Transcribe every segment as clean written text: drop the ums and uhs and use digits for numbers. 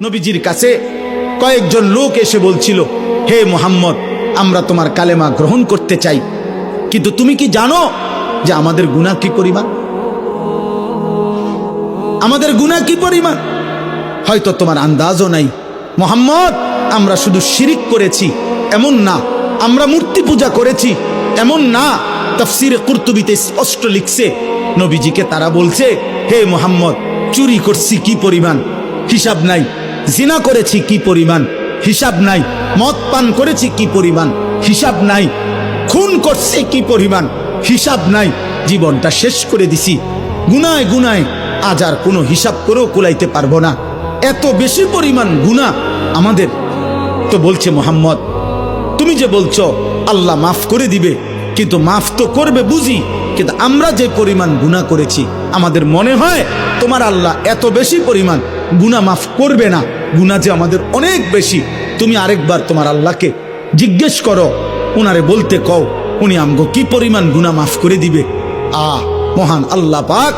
নবীজির কাছে কয়েকজন লোক এসে বলছিল, হে মুহাম্মদ, আমরা তোমার কালেমা গ্রহণ করতে চাই, কিন্তু তুমি কি জানো যে আমাদের গুনাহ কি পরিমাণ? আমাদের গুনাহ কি পরিমাণ হয়তো তোমার আন্দাজও নাই। মুহাম্মদ, আমরা শুধু শিরিক করেছি এমন না, আমরা মূর্তি পূজা করেছি এমন না। তাফসীরে কুরতুবীতে স্পষ্ট লিখছে, নবীজিকে তারা বলছে, হে মুহাম্মদ, চুরি করছি কি পরিমাণ, হিসাব নাই। জিনা করেছি কি পরিমাণ, হিসাব নাই। মদ পান করেছি কি পরিমাণ, হিসাব নাই। খুন করছি কি পরিমাণ, হিসাব নাই। জীবনটা শেষ করে দিছি গুনায় গুনায়, আজ আর কোনো হিসাব করেও কুলাইতে পারবো না, এত বেশি পরিমাণ গুনাহ আমাদের। তো বলছে, মুহাম্মদ, তুমি যে বলছো আল্লাহ মাফ করে দিবে, কিন্তু মাফ তো করবে বুঝি, কিন্তু আমরা যে পরিমাণ গুনাহ করেছি আমাদের মনে হয় তোমার আল্লাহ এত বেশি পরিমাণ গুনাহ মাফ করবে না। গুনাহ যে আমাদের অনেক বেশি। তুমি আরেকবার তোমার আল্লাহকে জিজ্ঞেস করো, উনারে বলতে কও, উনি আমগো কি পরিমাণ গুনাহ মাফ করে দিবে। মহান আল্লাহ পাক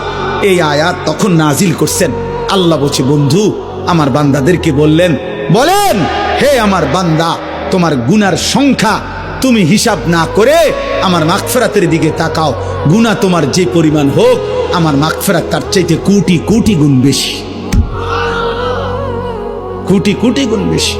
এই আয়াত তখন নাজিল করছেন। আল্লাহ বলছে, বন্ধু আমার বান্দাদেরকে বললেন, বলেন, হে আমার বান্দা, তোমার গুনার সংখ্যা তুমি হিসাব না করে আমার মাগফিরাতের দিকে তাকাও। গুনাহ তোমার যে পরিমাণ হোক, আমার মাগফিরাত তার চাইতে কোটি কোটি গুণ বেশি, কোটি কোটি গুণ বেশি।